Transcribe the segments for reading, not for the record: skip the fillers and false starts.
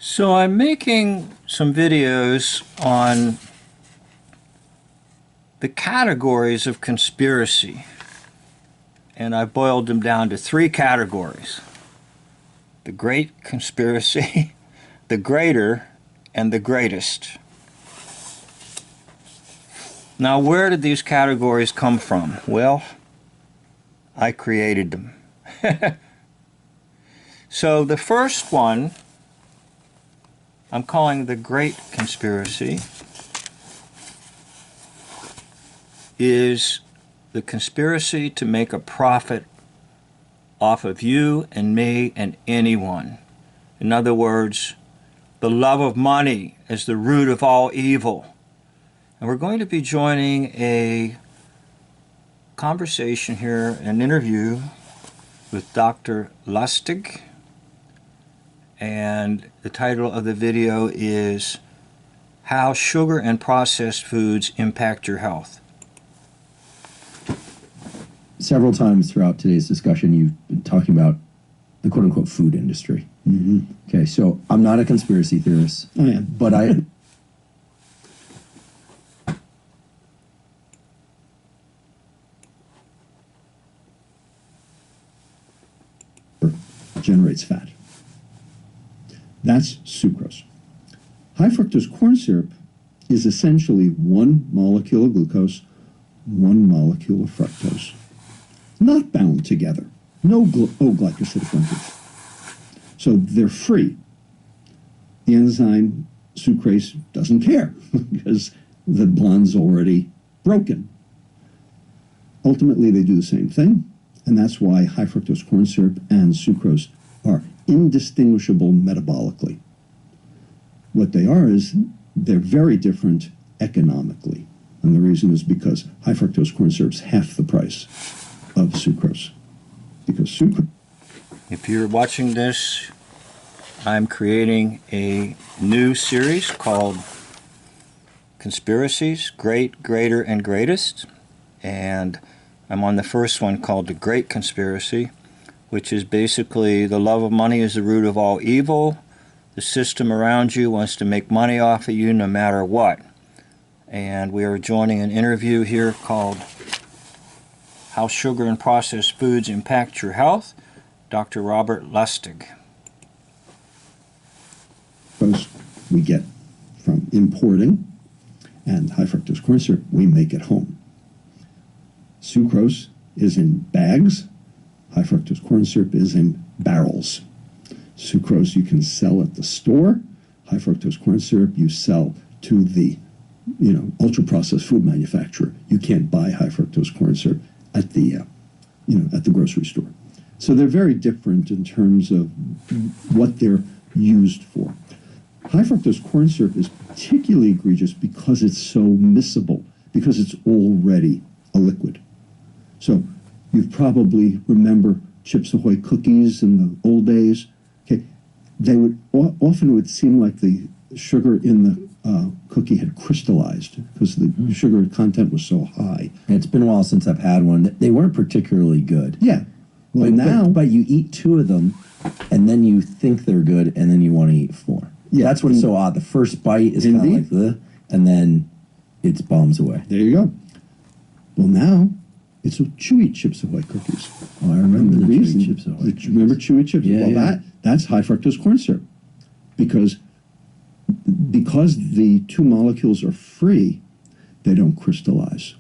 So I'm making some videos on the categories of conspiracy, and I boiled them down to three categories: the great conspiracy, the greater, and the greatest. Now, where did these categories come from? Well, I created them. So the first one I'm calling the great conspiracy is the conspiracy to make a profit off of you and me and anyone. In other words, the love of money is the root of all evil. And we're going to be joining a conversation here, an interview with Dr. Lustig. And the title of the video is How Sugar and Processed Foods Impact Your Health. Several times throughout today's discussion, you've been talking about the quote-unquote food industry. Mm-hmm. Okay, so I'm not a conspiracy theorist. I am. But I... generates fat. That's sucrose. High fructose corn syrup is essentially one molecule of glucose, one molecule of fructose, not bound together. No glycosidic linkage. So they're free. The enzyme sucrase doesn't care because the bond's already broken. Ultimately, they do the same thing, and that's why high fructose corn syrup and sucrose are indistinguishable metabolically. What they are is they're very different economically, and the reason is because high fructose corn syrup's half the price of sucrose. Because sucrose... If you're watching this, I'm creating a new series called Conspiracies, Great, Greater, and Greatest. And I'm on the first one called The Great Conspiracy, which is basically the love of money is the root of all evil. The system around you wants to make money off of you no matter what. And we are joining an interview here called How Sugar and Processed Foods Impact Your Health, Dr. Robert Lustig. we get from importing, and high fructose corn syrup we make at home. Sucrose is in bags. High fructose corn syrup is in barrels. Sucrose you can sell at the store. High fructose corn syrup you sell to the ultra-processed food manufacturer. You can't buy high fructose corn syrup at the at the grocery store. So they're very different in terms of what they're used for. High fructose corn syrup is particularly egregious because it's so miscible, because it's already a liquid. So you probably remember Chips Ahoy cookies in the old days. Okay, they would often it would seem like the sugar in the cookie had crystallized because the sugar content was so high. It's been a while since I've had one. They weren't particularly good. Yeah. Well, But you eat two of them, and then you think they're good, and then you want to eat four. Yeah, that's what's so odd. The first bite is kind of like the, and then it bombs away. There you go. Well, now it's with chewy Chips Ahoy cookies. Oh, I remember the reason, Chewy Chips Ahoy. Remember chewy chips? Yeah, well, yeah. That's high fructose corn syrup, because the two molecules are free, they don't crystallize.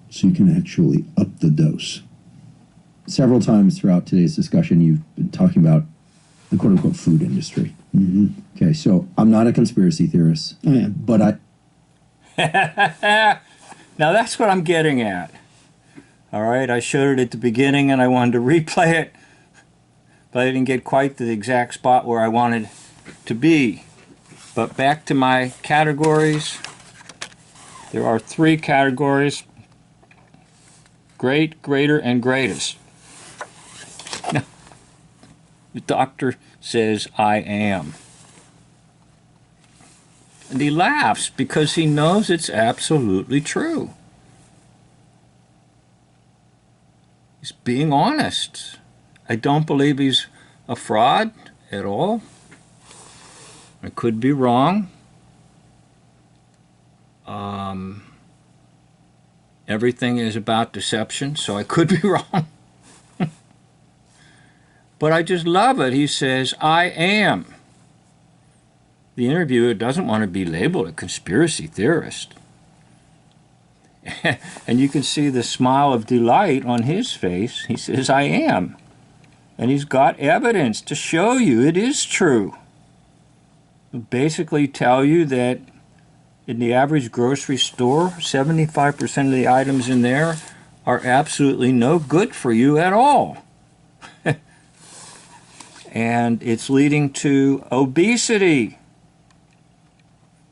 So you can actually up the dose. Several times throughout today's discussion, you've been talking about the quote-unquote food industry. Mm-hmm. Okay, so I'm not a conspiracy theorist. I am. But Now that's what I'm getting at. All right, I showed it at the beginning and I wanted to replay it, but I didn't get quite the exact spot where I wanted to be. But back to my categories. There are three categories: great, greater, and greatest. Now, the doctor says I am. And he laughs because he knows it's absolutely true. He's being honest. I don't believe he's a fraud at all. I could be wrong. Everything is about deception, so I could be wrong. But I just love it. He says, I am. The interviewer doesn't want to be labeled a conspiracy theorist. And you can see the smile of delight on his face. He says, I am. And he's got evidence to show you it is true. Basically tell you that in the average grocery store, 75% of the items in there are absolutely no good for you at all. And it's leading to obesity.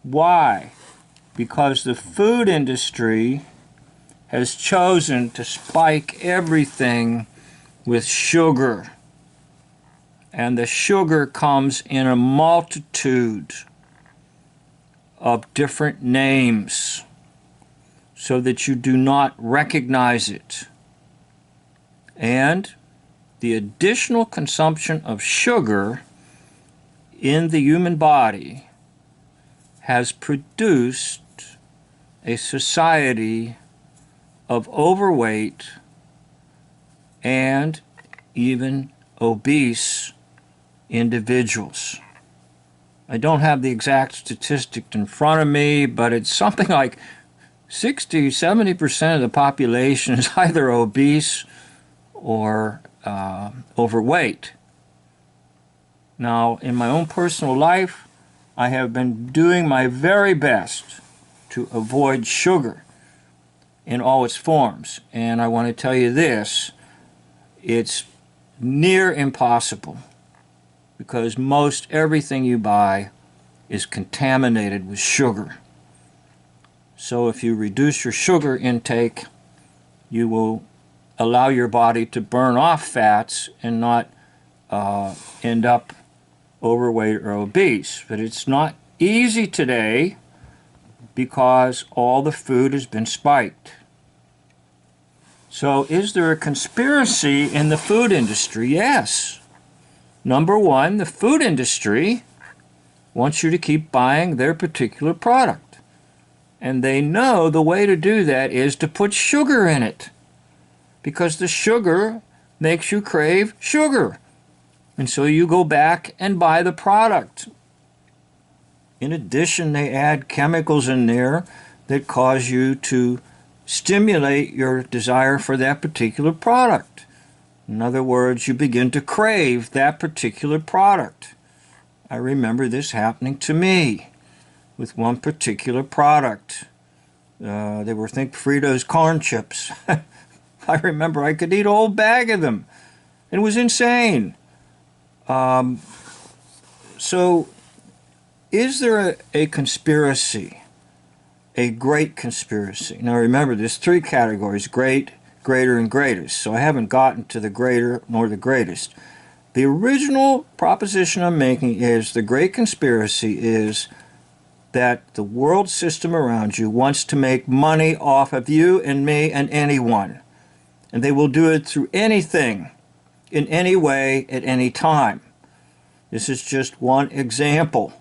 Why? Because the food industry has chosen to spike everything with sugar. And the sugar comes in a multitude of different names so that you do not recognize it. And the additional consumption of sugar in the human body has produced a society of overweight and even obese individuals. I don't have the exact statistic in front of me, but it's something like 60-70% of the population is either obese or overweight. Now, in my own personal life, I have been doing my very best to avoid sugar in all its forms. And I want to tell you this, it's near impossible, because most everything you buy is contaminated with sugar. So if you reduce your sugar intake, you will allow your body to burn off fats and not end up overweight or obese. But it's not easy today because all the food has been spiked. So is there a conspiracy in the food industry? Yes. Number one, the food industry wants you to keep buying their particular product. And they know the way to do that is to put sugar in it, because the sugar makes you crave sugar. And so you go back and buy the product. In addition, they add chemicals in there that cause you to stimulate your desire for that particular product. In other words, you begin to crave that particular product. I remember this happening to me with one particular product. They were, I think, Fritos corn chips. I remember I could eat a whole bag of them. It was insane. So, is there a conspiracy? A great conspiracy? Now remember, there's three categories: great, greater, and greatest. So I haven't gotten to the greater nor the greatest. The original proposition I'm making is the great conspiracy is that the world system around you wants to make money off of you and me and anyone. And they will do it through anything, in any way, at any time. This is just one example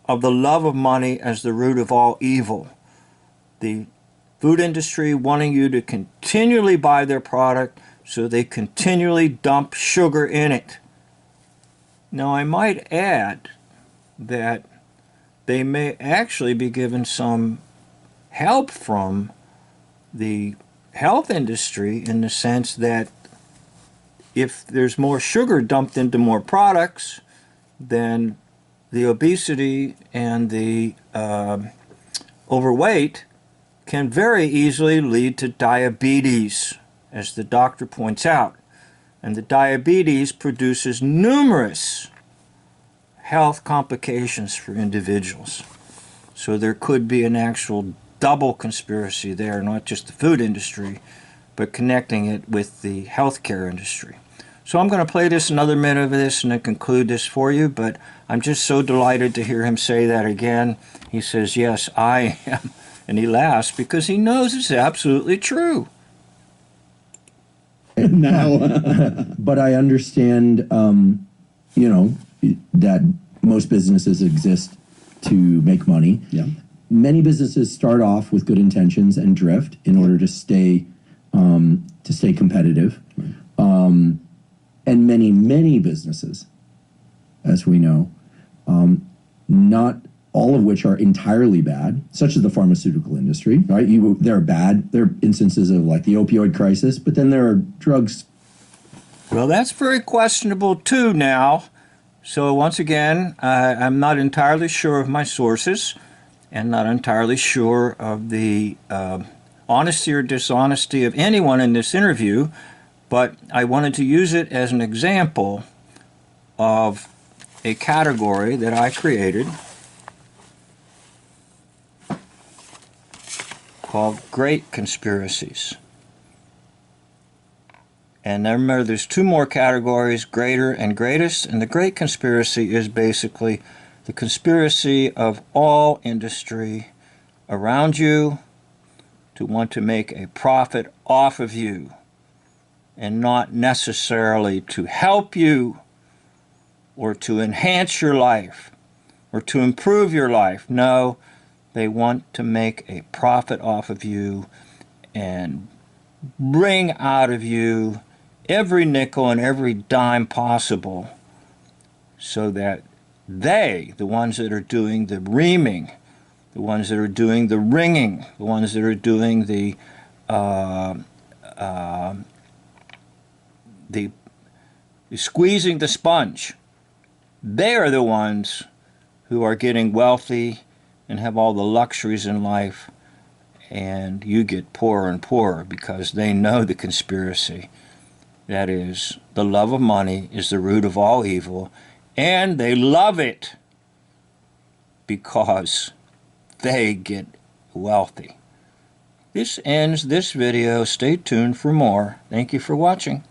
of the love of money as the root of all evil. The food industry wanting you to continually buy their product so they continually dump sugar in it. Now, I might add that they may actually be given some help from the health industry, in the sense that if there's more sugar dumped into more products, then the obesity and the overweight can very easily lead to diabetes, as the doctor points out. And the diabetes produces numerous health complications for individuals. So there could be an actual double conspiracy there, not just the food industry, but connecting it with the healthcare industry. So I'm going to play this another minute of this and then conclude this for you, but I'm just so delighted to hear him say that again. He says, yes, I am. And he laughs because he knows it's absolutely true. Now, But I understand, that most businesses exist to make money. Yeah. Many businesses start off with good intentions and drift in order to stay competitive. Right. And many businesses, as we know, not all of which are entirely bad, such as the pharmaceutical industry, right? They're bad. There are instances of like the opioid crisis, but then there are drugs. Well, that's very questionable too now. So once again, I'm not entirely sure of my sources and not entirely sure of the honesty or dishonesty of anyone in this interview, but I wanted to use it as an example of a category that I created called Great Conspiracies. And remember, there's two more categories, greater and greatest, and the Great Conspiracy is basically the conspiracy of all industry around you to want to make a profit off of you and not necessarily to help you or to enhance your life or to improve your life. No, they want to make a profit off of you and bring out of you every nickel and every dime possible so that they, the ones that are doing the reaming, the ones that are doing the ringing, the ones that are doing the squeezing the sponge, they are the ones who are getting wealthy and have all the luxuries in life, and you get poorer and poorer because they know the conspiracy. That is, the love of money is the root of all evil, and they love it because they get wealthy. This ends this video. Stay tuned for more. Thank you for watching.